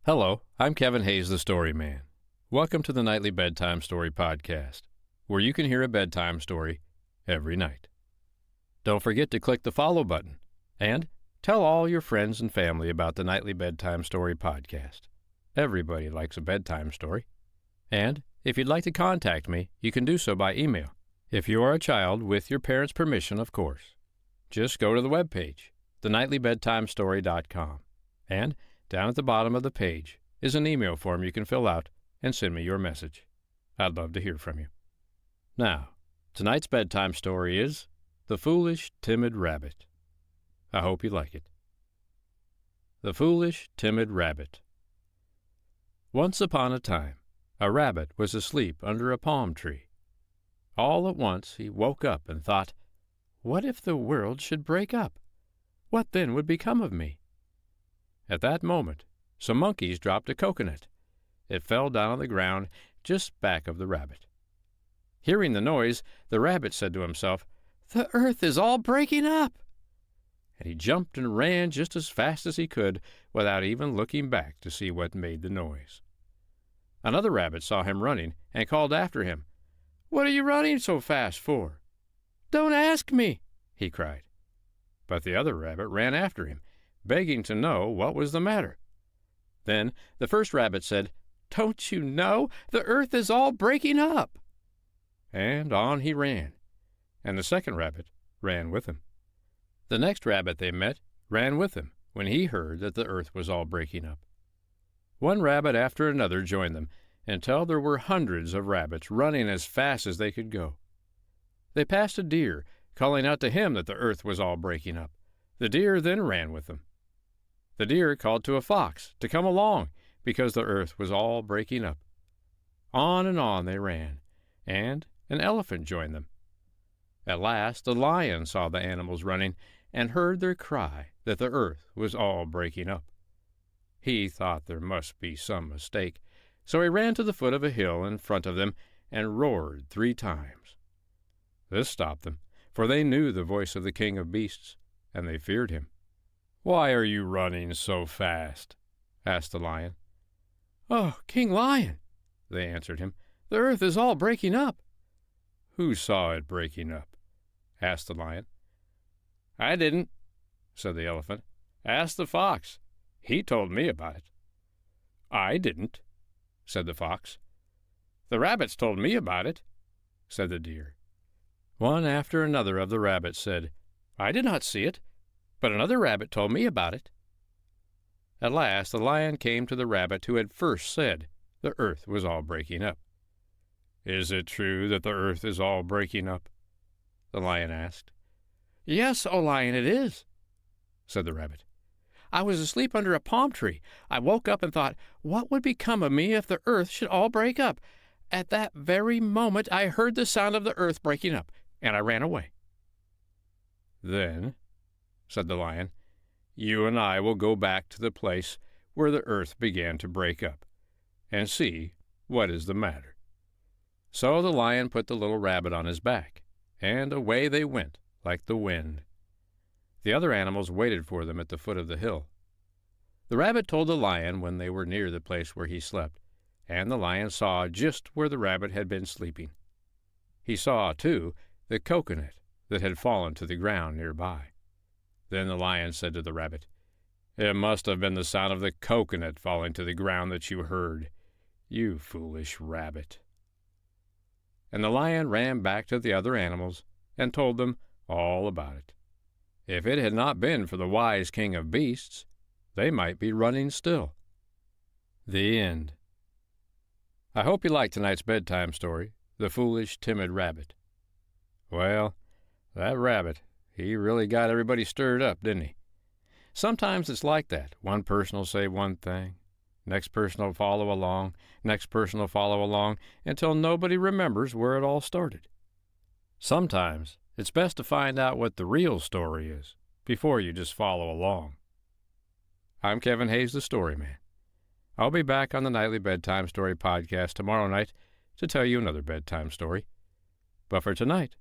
Hello, I'm Kevin Hayes, the Story Man. Welcome to the Nightly Bedtime Story Podcast, where you can hear a bedtime story every night. Don't forget to click the follow button and tell all your friends and family about the Nightly Bedtime Story Podcast. Everybody likes a bedtime story. And if you'd like to contact me, you can do so by email. If you are a child, with your parents' permission, of course. Just go to the webpage, thenightlyBedtimeStory.com, and down at the bottom of the page is an email form you can fill out and send me your message. I'd love to hear from you. Now, tonight's bedtime story is The Foolish, Timid Rabbit. I hope you like it. The Foolish, Timid Rabbit. Once upon a time, a rabbit was asleep under a palm tree. All at once he woke up and thought, "What if the world should break up? What then would become of me?" At that moment, some monkeys dropped a coconut. It fell down on the ground just back of the rabbit. Hearing the noise, the rabbit said to himself, "The earth is all breaking up!" And he jumped and ran just as fast as he could without even looking back to see what made the noise. Another rabbit saw him running and called after him, "What are you running so fast for?" "Don't ask me," he cried. But the other rabbit ran after him, begging to know what was the matter. Then the first rabbit said, "Don't you know? The earth is all breaking up." And on he ran, and the second rabbit ran with him. The next rabbit they met ran with him when he heard that the earth was all breaking up. One rabbit after another joined them, until there were hundreds of rabbits running as fast as they could go. They passed a deer, calling out to him that the earth was all breaking up. The deer then ran with them. The deer called to a fox to come along because the earth was all breaking up. On and on they ran, and an elephant joined them. At last a lion saw the animals running and heard their cry that the earth was all breaking up. He thought there must be some mistake, so he ran to the foot of a hill in front of them and roared 3 times. This stopped them, for they knew the voice of the king of beasts, and they feared him. "Why are you running so fast?" asked the lion. "Oh, King Lion," they answered him, "the earth is all breaking up." "Who saw it breaking up?" asked the lion. "I didn't," said the elephant. "Ask the fox. He told me about it." "I didn't," said the fox. "The rabbits told me about it," said the deer. One after another of the rabbits said, "I did not see it, but another rabbit told me about it." At last the lion came to the rabbit who had first said the earth was all breaking up. "Is it true that the earth is all breaking up?" the lion asked. "Yes, O lion, it is," said the rabbit. "I was asleep under a palm tree. I woke up and thought, what would become of me if the earth should all break up? At that very moment I heard the sound of the earth breaking up, and I ran away." "Then," said the lion, "you and I will go back to the place where the earth began to break up, and see what is the matter." So the lion put the little rabbit on his back, and away they went like the wind. The other animals waited for them at the foot of the hill. The rabbit told the lion when they were near the place where he slept, and the lion saw just where the rabbit had been sleeping. He saw, too, the coconut that had fallen to the ground nearby. Then the lion said to the rabbit, "It must have been the sound of the coconut falling to the ground that you heard, you foolish rabbit." And the lion ran back to the other animals and told them all about it. If it had not been for the wise king of beasts, they might be running still. The end. I hope you liked tonight's bedtime story, The Foolish, Timid Rabbit. Well, that rabbit, he really got everybody stirred up, didn't he? Sometimes it's like that. One person will say one thing, next person will follow along, next person will follow along, until nobody remembers where it all started. Sometimes it's best to find out what the real story is before you just follow along. I'm Kevin Hayes, the Story Man. I'll be back on the Nightly Bedtime Story Podcast tomorrow night to tell you another bedtime story. But for tonight,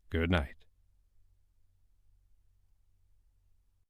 good night.